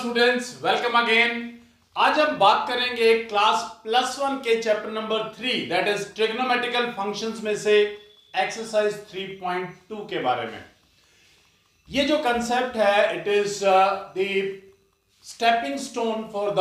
Students, welcome again. आज हम बात करेंगे क्लास +1 के chapter number 3 that is trigonometrical functions में से एक्सरसाइज 3.2 के बारे में। ये जो कंसेप्ट है it is the stepping stone for the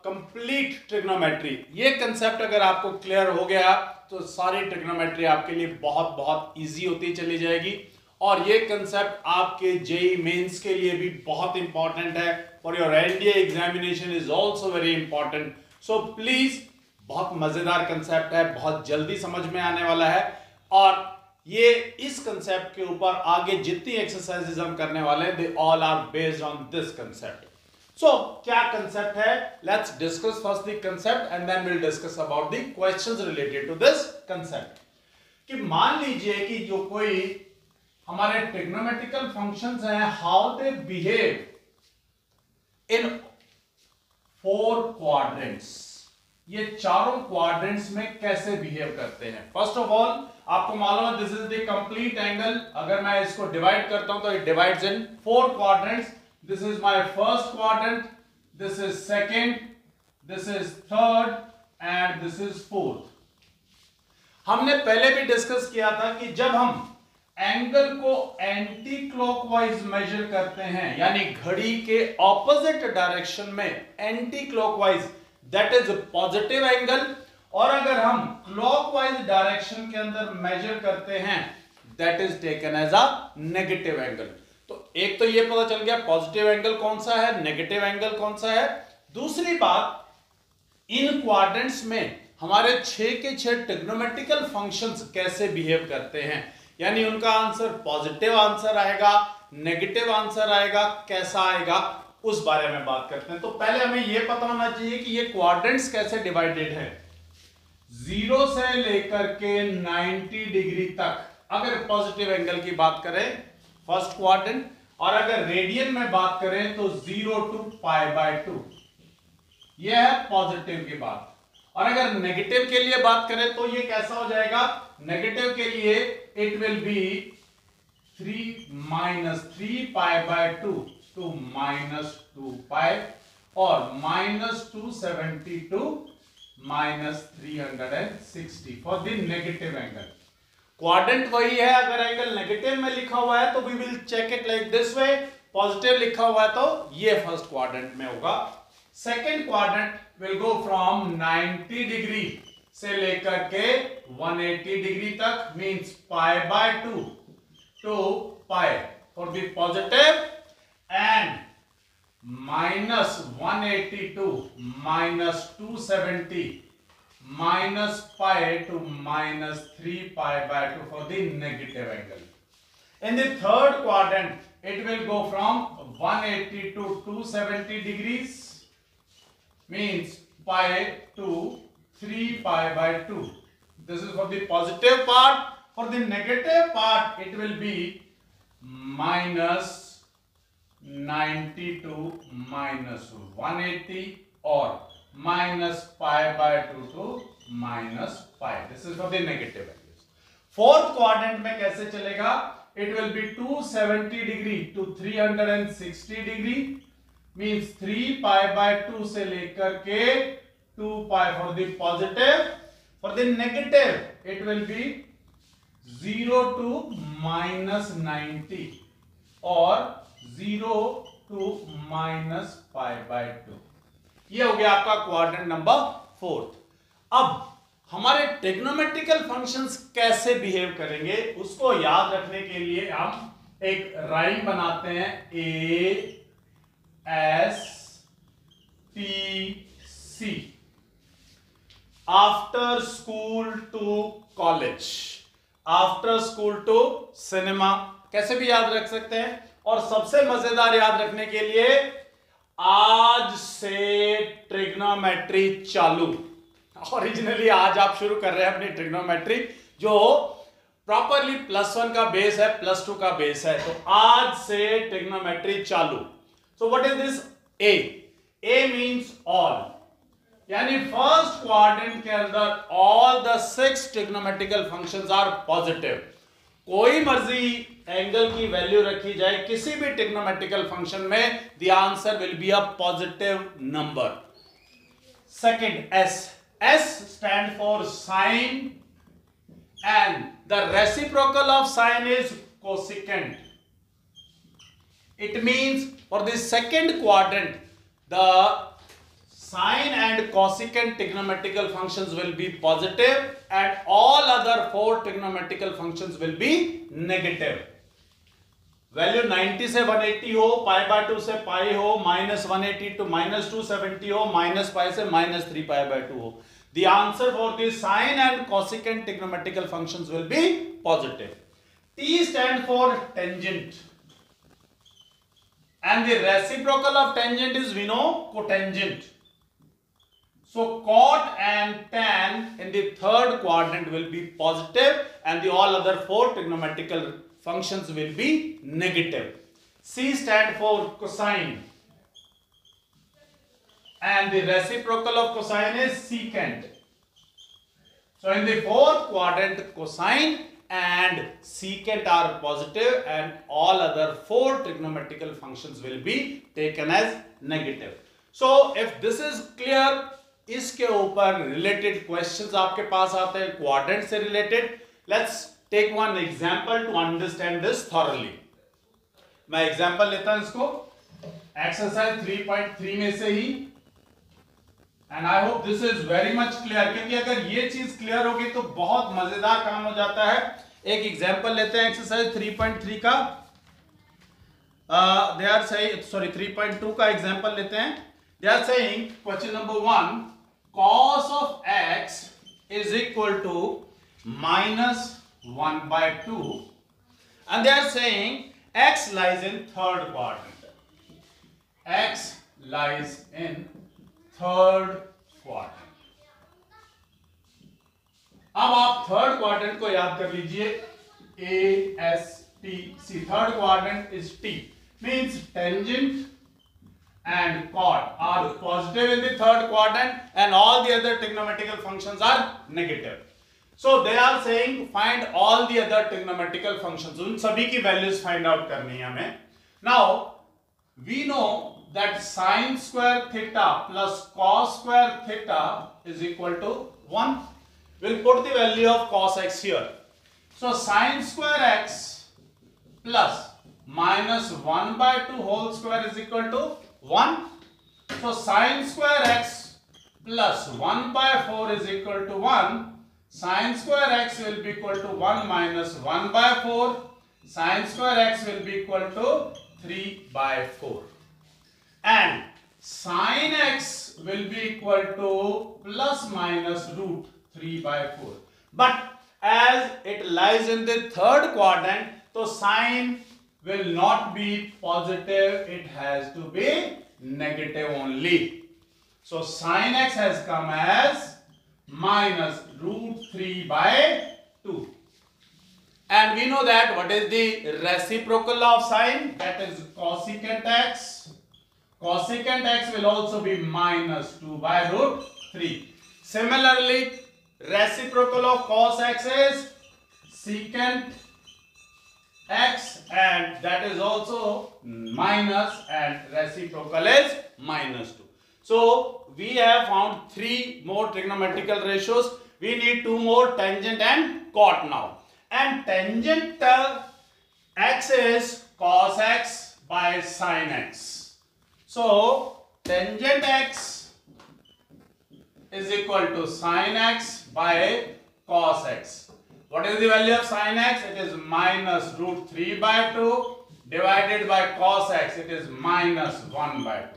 complete trigonometry. ये कंसेप्ट अगर आपको क्लियर हो गया तो सारी ट्रिग्नोमेट्री आपके लिए बहुत बहुत इजी होती चली जाएगी और ये कंसेप्ट आपके जेईई मेंस के लिए भी बहुत इंपॉर्टेंट है। For your NDA examination is also very important. So please, बहुत मजेदार कंसेप्ट है, बहुत जल्दी समझ में आने वाला है और ये इस कंसेप्ट के ऊपर आगे जितनी एक्सरसाइजेज हम करने वाले हैं they all are based on this concept. So क्या कंसेप्ट है? Let's discuss first the concept and then will discuss about the questions related to this concept. कि मान लीजिए कि जो कोई हमारे ट्रिग्नोमेट्रिकल फंक्शंस हैं, how they behave in 4 quadrants. ये चारों क्वाड्रेंट्स में कैसे बिहेव करते हैं। फर्स्ट ऑफ ऑल आपको मालूम है this is the complete angle. अगर मैं इसको डिवाइड करता हूं तो it divides in 4 quadrants. This is my first quadrant, this is second, this is third and this is fourth. हमने पहले भी डिस्कस किया था कि जब हम एंगल को एंटी क्लॉकवाइज मेजर करते हैं, यानी घड़ी के ऑपोजिट डायरेक्शन में anti clockwise, that is positive angle. और अगर हम क्लॉकवाइज डायरेक्शन के अंदर मेजर करते हैं that is taken as a negative angle. तो एक तो ये पता चल गया पॉजिटिव एंगल कौन सा है, नेगेटिव एंगल कौन सा है। दूसरी बात, इन क्वाड्रेंट्स में हमारे 6 के 6 ट्रिग्नोमेट्रिकल फंक्शंस कैसे बिहेव करते हैं, यानी उनका आंसर पॉजिटिव आंसर आएगा, नेगेटिव आंसर आएगा, कैसा आएगा उस बारे में बात करते हैं। तो पहले हमें यह पता होना चाहिए कि ये क्वाड्रेंट्स कैसे डिवाइडेड है। 0 से लेकर के 90 डिग्री तक अगर पॉजिटिव एंगल की बात करें फर्स्ट क्वाड्रेंट, और अगर रेडियन में बात करें तो 0 to π/2, यह है पॉजिटिव की बात। और अगर नेगेटिव के लिए बात करें तो ये कैसा हो जाएगा, नेगेटिव के लिए इट विल बी 3 - 3π/2 to -2π और -270 to -360 for the negative angle. Quadrant वही है, अगर एंगल नेगेटिव में लिखा हुआ है तो we will check it like this way, positive लिखा हुआ है तो ये फर्स्ट क्वाड्रेंट में होगा। Second quadrant will go from 90 degree से लेकर के 180 डिग्री तक, means π/2 to π for the positive and -180 to -270 -π to -3π/2 for the negative angle. In the third quadrant it will go from 180 to 270 degrees, means π to 3π/2. This is for the positive part. For the negative part it will be -90 to -180 or -π/2 to -π. This is for the negative values. Fourth quadrant में कैसे चलेगा, it will be 270 degree to 360 degree, means 3π/2 से लेकर के 2π for the positive. For the negative it will be 0 to -90 or 0 to -π/2. ये हो गया आपका क्वाड्रेंट नंबर 4। अब हमारे ट्रिग्नोमेट्रिकल फंक्शंस कैसे बिहेव करेंगे उसको याद रखने के लिए हम एक राइम बनाते हैं, ASTC, after school to college, after school to cinema. कैसे भी याद रख सकते हैं। और सबसे मजेदार याद रखने के लिए, आज से ट्रिग्नोमेट्री चालू। ओरिजिनली आज आप शुरू कर रहे हैं अपनी ट्रिग्नोमेट्री जो प्रॉपरली +1 का बेस है, +2 का बेस है। तो आज से ट्रिग्नोमेट्री चालू। So what is this A? A means all, यानी फर्स्ट क्वाड्रेंट के अंदर all the 6 trigonometrical functions are positive. कोई मर्जी एंगल की वैल्यू रखी जाए किसी भी ट्रिग्नोमेट्रिकल फंक्शन में, the answer will be a positive number. Second S stand for sine and the reciprocal of sine is cosecant. It means for the second quadrant the sine and cosecant trigonometrical functions will be positive and all other four trigonometrical functions will be negative. Value 90 से 180 हो, पाई by 2 से पाई हो, -180 to -270 हो, -पाई से -3 पाई by 2 हो. The answer for the sine and cosecant trigonometrical functions will be positive. T stand for tangent and the reciprocal of tangent is, we know, cotangent. So cot and tan in the third quadrant will be positive and the all other four trigonometrical functions will be negative. C stand for cosine and the reciprocal of cosine is secant. So in the fourth quadrant cosine and secant are positive and all other four trigonometrical functions will be taken as negative. So if this is clear, इसके ऊपर related questions आपके पास आते हैं quadrant से related. Let's take one example to understand this thoroughly. मैं example लेता हूं इसको एक्सरसाइज 3.3 में से ही, and I hope this is very much clear, क्योंकि अगर ये चीज क्लियर होगी तो बहुत मजेदार काम हो जाता है. एक एग्जांपल लेते हैं एक्सरसाइज 3.3 का. दे आर सेइंग, सॉरी 3.2 का एग्जांपल लेते हैं. They are saying question number 1, cos of x is equal to -1/2 and they are saying x lies in third quadrant. X lies in third quadrant. अब आप third quadrant को याद कर लीजिए, A S T. See, third quadrant is T, means tangent and cot are positive in the third quadrant and all the other trigonometrical functions are negative. So they are saying find all the other trigonometrical functions. उन सभी की values find out करनी है हमें. Now we know that sin square theta plus cos square theta is equal to 1. We'll put the value of cos x here. So sin square x plus -1/2 whole square is equal to 1. So sin square x plus 1/4 is equal to 1. Sin square x will be equal to 1 minus 1/4. Sin square x will be equal to 3/4. And sin x will be equal to plus minus root 3/4. But as it lies in the third quadrant, so sin will not be positive, it has to be negative only. So sin x has come as minus root 3/2. And we know that what is the reciprocal of sin? That is cosecant x. Cosecant x will also be minus 2/√3. Similarly, reciprocal of cos x is secant x and that is also minus and reciprocal is -2. So we have found 3 more trigonometrical ratios. We need 2 more, tangent and cot now. And tangent x is cos x by sin x. So tangent x is equal to sin x by cos x. What is the value of sin x? It is minus root 3/2 divided by cos x. It is minus 1/2.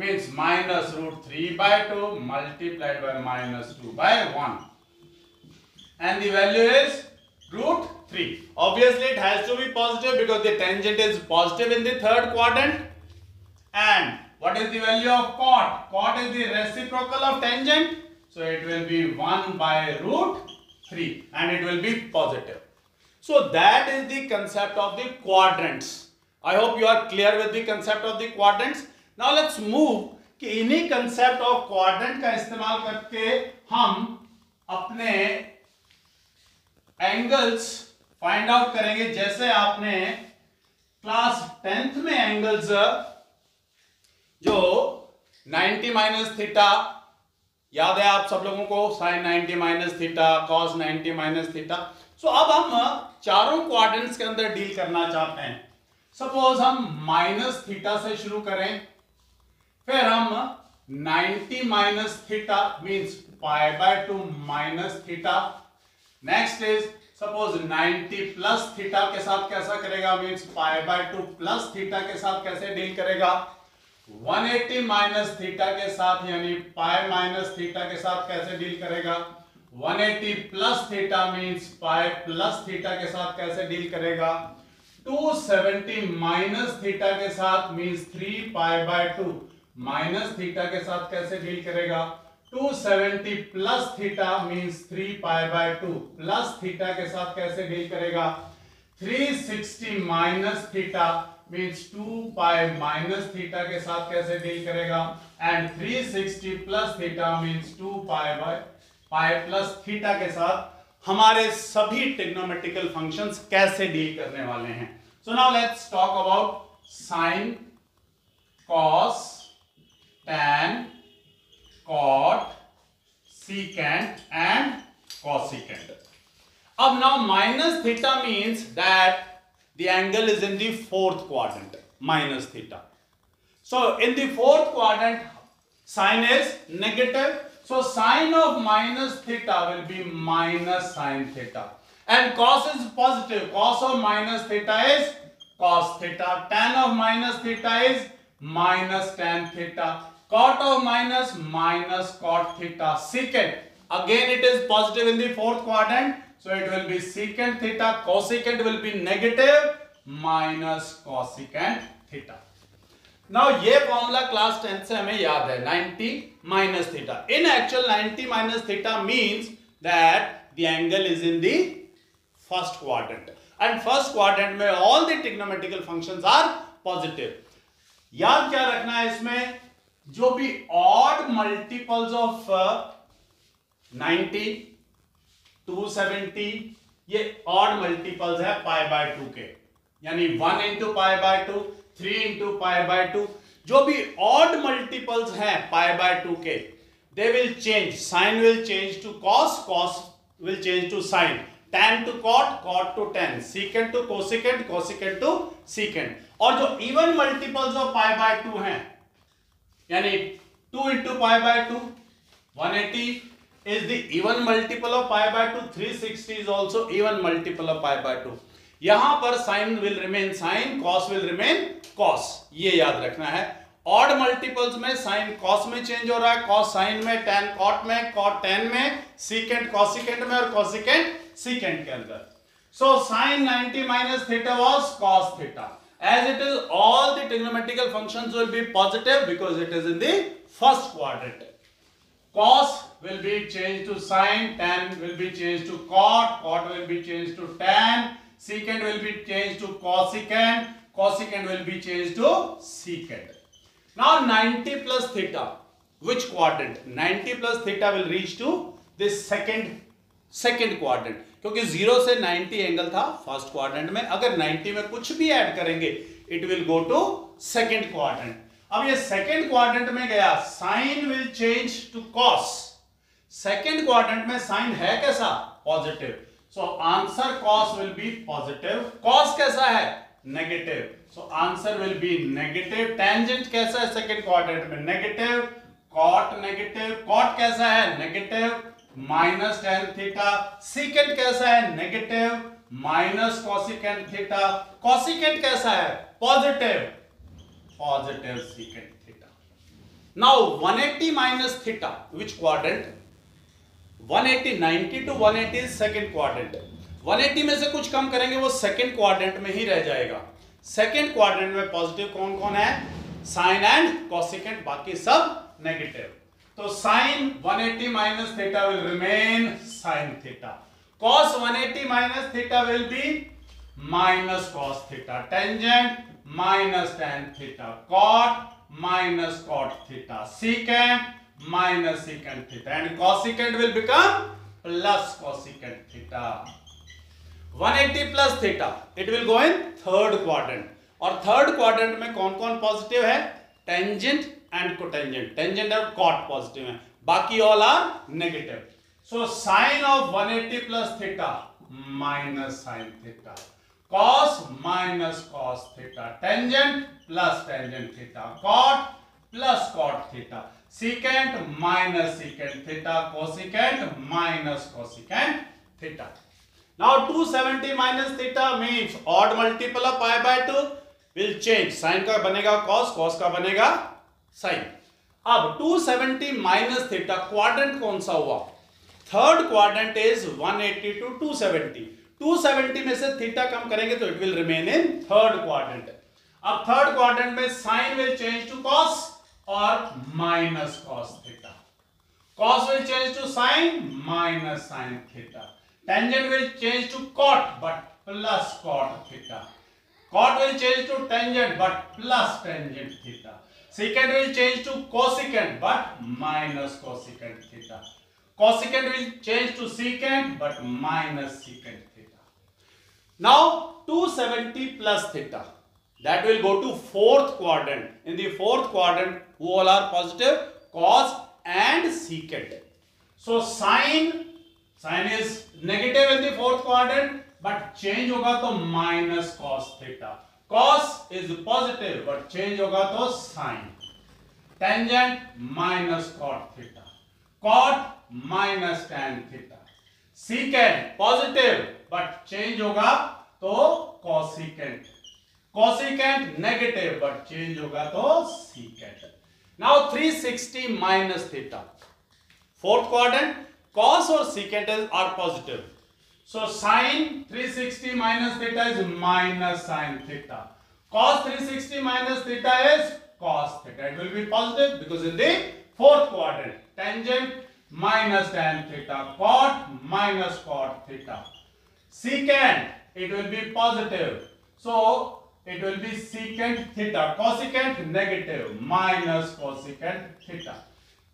Means minus root 3/2 multiplied by minus 2/1. And the value is root 3. Obviously it has to be positive because the tangent is positive in the third quadrant. And what is the value of cot? Cot is the reciprocal of tangent. So it will be 1/√3 and it will be positive. So that is the concept of the quadrants. I hope you are clear with the concept of the quadrants. Now let's move कि इन्हीं concept of quadrant का इस्तेमाल करके हम अपने angles find out करेंगे जैसे आपने क्लास 10th में एंगल्स जो 90 माइनस थीटा याद है आप सब लोगों को, sine 90 minus theta, cos 90 minus theta. So अब हम चारों क्वाड्रेंट्स के अंदर डील करना चाहते हैं। सपोज हम माइनस थीटा से शुरू करें, फिर हम 90 minus theta means pi by 2 minus theta. Next is suppose 90 plus theta के साथ कैसा करेगा, means pi by 2 plus theta के साथ कैसे डील करेगा। 180 माइनस थीटा के साथ यानी पाई माइनस थीटा के साथ कैसे डील करेगा। 180 plus theta means pi plus theta के साथ कैसे डील करेगा। 270 माइनस थीटा के साथ means 3 pi by 2 minus theta के साथ कैसे डील करेगा। 270 plus theta means 3 pi by 2 plus theta के साथ कैसे डील करेगा। 360 minus theta means 2 pi minus theta के साथ कैसे डील करेगा। And 360 plus theta means 2 pi plus theta के साथ हमारे सभी ट्रिग्नोमेट्रिकल फंक्शंस कैसे डील करने वाले हैं। So now let's talk about sine, cos, tan, cot, secant and cosecant. अब now minus theta means that the angle is in the fourth quadrant, minus theta. So in the fourth quadrant sine is negative, so sine of minus theta will be minus sine theta, and cos is positive, cos of minus theta is cos theta, tan of minus theta is minus tan theta, cot of minus cot theta, secant again it is positive in the fourth quadrant, so it will be secant theta, cosecant will be negative minus cosecant theta. Now ये formula class 10 से हमें याद है, 90 minus theta. In actual 90 minus theta means that the angle is in the first quadrant, and first quadrant में all the trigonometrical functions are positive. याद क्या रखना है इसमें, जो भी ऑड मल्टीपल्स ऑफ 90, 270 ये ऑड मल्टीपल्स है पाई बाय 2 के, यानी 1 into pi by 2, 3 into pi by 2, जो भी ऑड मल्टीपल्स हैं पाई बाय 2 के, they will change, sine will change to cos, cos will change to sine, tan to cot, cot to tan, secant to cosecant, cosecant to secant। और जो even multiples of pi by 2 हैं, यानी 2 into pi by 2, 180 is the even multiple of pi by 2, 360 is also even multiple of pi by 2। यहां पर sin will remain sin, cos will remain cos, ये याद रखना है। ऑड मल्टीपल्स में sin cos में चेंज हो रहा है, cos sin में, tan cot में, cot tan में, secant cosecant में और cosecant secant के अंदर। So sin 90 minus theta was cos theta. As it is, all the trigonometrical functions will be positive because it is in the first quadrant. Cos will be changed to sin, tan will be changed to cot, cot will be changed to tan, secant will be changed to cosecant, cosecant will be changed to secant. Now 90 plus theta, which quadrant? 90 plus theta will reach to this second quadrant, क्योंकि 0 से 90 angle था first quadrant में, अगर 90 में कुछ भी add करेंगे it will go to second quadrant. अब ये सेकंड क्वाड्रेंट में गया, sine will change to cos. Second quadrant में साइन है कैसा, positive, so answer cos will be positive. Cos कैसा है, negative, so answer will be negative. Tangent कैसा है सेकंड क्वाड्रेंट में, नेगेटिव, कॉट नेगेटिव, कॉट कैसा है, negative minus tan theta, secant कैसा है, negative minus cosecant theta, cosecant कैसा है, positive, positive secant theta. Now 180 minus theta, which quadrant, 180, 90 to 180 second quadrant. 180 में से कुछ कम करेंगे वो सेकंड क्वाड्रेंट में ही रह जाएगा। सेकंड क्वाड्रेंट में पॉजिटिव कौन कौन है, साइन एंड कॉसिकेंट, बाकी सब नेगेटिव। तो sine 180 minus theta will remain sine theta, cos 180 minus theta will be minus cos theta, tangent minus tan theta, cot minus cot theta, secant minus secant theta, and cosecant will become plus cosecant theta. 180 plus theta it will go in third quadrant, और third quadrant में कौन कौन positive है? Tangent and cotangent, tangent और cot positive है, बाकी all are negative. So sine of 180 plus theta minus sine theta, cos minus cos theta, tangent plus tangent theta, cot plus cot theta, secant minus secant theta, cosecant minus cosecant theta. Now 270 minus theta means odd multiple of pi by 2 will change. Sin का बनेगा cos, cos का बनेगा sin. अब 270 minus theta quadrant कौन सा हुआ? Third quadrant is 180 to 270. 270 में से थीटा कम करेंगे तो it will remain in third quadrant. अब थर्ड क्वाड्रेंट में sine will change to cos और minus cos theta, cos will change to sin minus sin theta, tangent will change to cot but plus cot theta, cot will change to tangent but plus tangent theta, secant will change to cosecant but minus cosecant theta, cosecant will change to secant but minus secant theta. Now 270 plus theta, that will go to fourth quadrant. In the fourth quadrant who all are positive? Cos and secant. So sin is negative in the fourth quadrant but change होगा तो minus cos theta, cos is positive but change होगा तो sin, tangent minus cot theta, cot minus tan theta, secant positive but change होगा तो cosecant, cosecant negative but change होगा तो secant. Now 360 minus theta, fourth quadrant cos और secant are positive, so sin 360 minus theta is minus sin theta, cos 360 minus theta is cos theta, it will be positive because in the fourth quadrant, tangent minus tan theta, cot minus cot theta, secant it will be positive, so it will be secant theta, cosecant negative minus cosecant theta.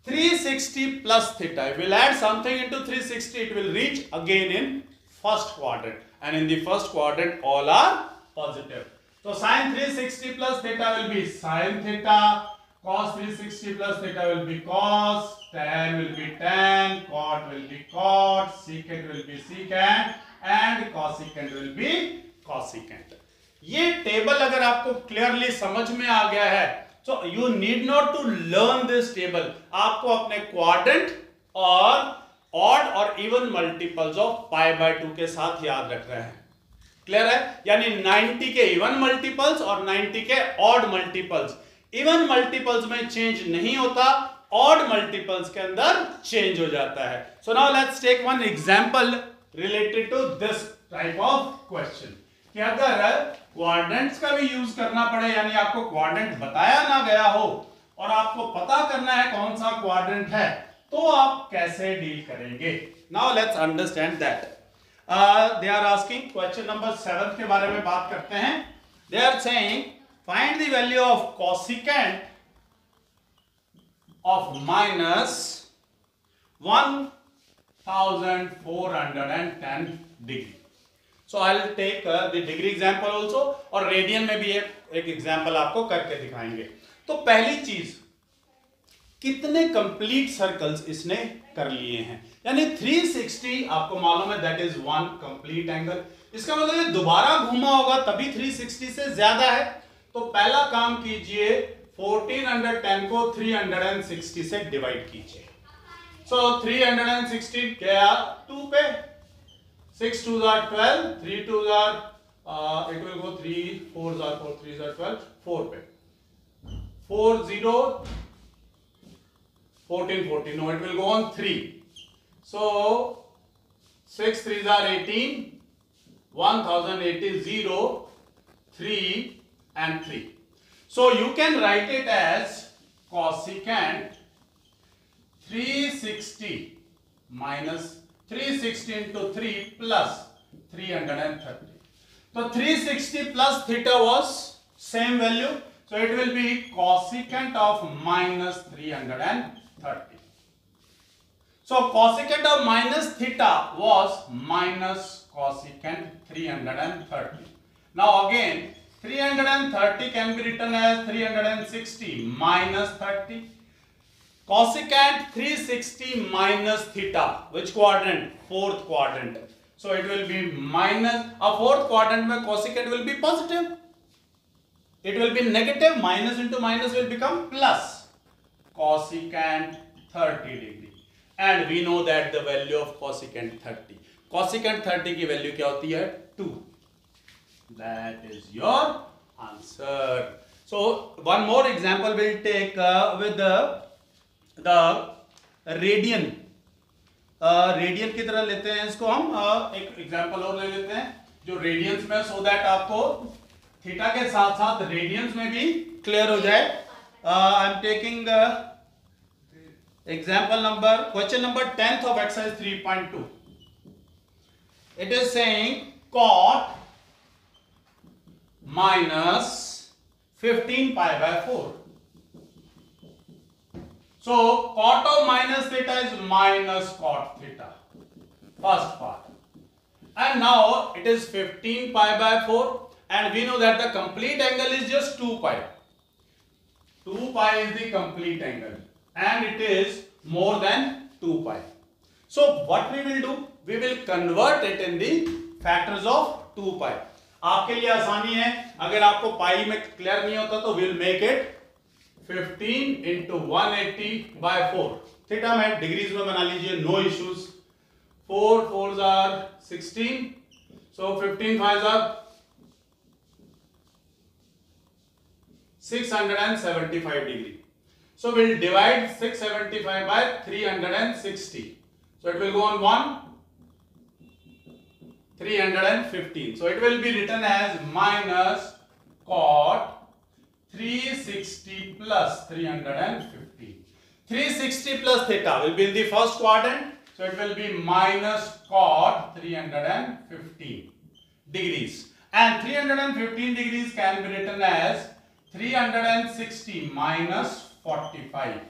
360 plus theta, if we will add something into 360 it will reach again in first quadrant, and in the first quadrant all are positive. So sin 360 plus theta will be sin theta, cos 360 plus theta will be cos, tan will be tan, cot will be cot, secant will be secant and cosecant will be cosecant. ये table अगर आपको clearly समझ में आ गया है so you need not to learn this table, आपको अपने quadrant और ऑड और even multiples of pi by 2 के साथ याद रख रहे हैं। क्लियर है? यानी 90 के इवन मल्टीपल्स और 90 के ऑड मल्टीपल्स, इवन मल्टीपल्स में चेंज नहीं होता, ऑड मल्टीपल्स के अंदर चेंज हो जाता है। So now let's take one example related to this type of question कि अगर क्वाड्रेंट्स का भी यूज करना पड़े, यानी आपको क्वाड्रेंट बताया ना गया हो और आपको पता करना है कौन सा क्वाड्रेंट है, तो आप कैसे डील करेंगे? Now let's understand that. They are asking question number 7 के बारे में बात करते हैं। They are saying find the value of cosecant of minus 1410 degree. So I'll take the degree example also, और रेडियन में भी एक एग्जाम्पल आपको करके दिखाएंगे। तो पहली चीज, कितने कंप्लीट सर्कल्स इसने कर लिए हैं, यानी 360 आपको मालूम है that is one complete angle, इसका मतलब ये दोबारा घूमा होगा तभी 360 से ज्यादा है। तो पहला काम कीजिए, 1410 को 360 से डिवाइड कीजिए। सो 360 गया 2 पे, 6 2s are 12, 3 2s are it will go 3 4s are 4, 3s are 12, 4 पे 4 0 14 14, no it will go on 3, so 6 3s are 18, 1080 0 3 and 3, so you can write it as cosecant 360 minus 360 into 3 plus 330. So 360 plus theta was same value, so it will be cosecant of minus 330. So cosecant of minus theta was minus cosecant 330. Now again 330 can be written as 360 minus 30. Cosecant 360 minus theta, which quadrant? Fourth quadrant. So it will be minus, a fourth quadrant where cosecant will be positive. It will be negative, minus into minus will become plus. Cosecant 30 degree. And we know that the value of cosecant 30. Cosecant 30 की value क्या होती है? 2. That is your answer. So one more example we'll take with the radian. Radian की तरह लेते हैं इसको हम, एक एग्जांपल और ले लेते हैं जो रेडियंस में, सो दैट आपको थीटा के साथ साथ रेडियंस में भी क्लियर हो जाए. I am taking example number, question number 10th of exercise 3.2. It is saying cot minus 15 pi by 4. So cot of minus theta is minus cot theta, first part. And now it is 15 pi by 4, and we know that the complete angle is just 2 pi. 2 pi is the complete angle and it is more than 2 pi. So what we will do? We will convert it in the factors of 2 pi. आपके लिए आसानी है, अगर आपको पाई में clear नहीं होता तो we'll make it 15 into 180 by 4. Theta में डिग्रीज में बना लीजिए, no issues. 4 4s are 16, so 15 5s are 675 degree. So we'll divide 675 by 360. So it will go on 1 315. So it will be written as minus cot 360 plus 350. 360 plus theta will be in the first quadrant. So it will be minus cot 315 degrees. And 315 degrees can be written as 360 minus 45.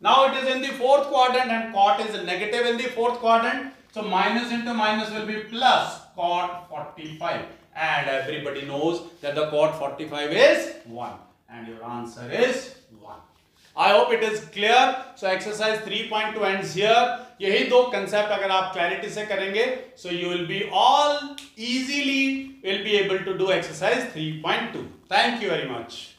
Now it is in the fourth quadrant and cot is negative in the fourth quadrant. So minus into minus will be plus cot 45. And everybody knows that the cot 45 is 1. And your answer is 1. I hope it is clear. So exercise 3.2 ends here. यही दो concept अगर आप clarity से करेंगे, so you will be all easily will be able to do exercise 3.2. Thank you very much.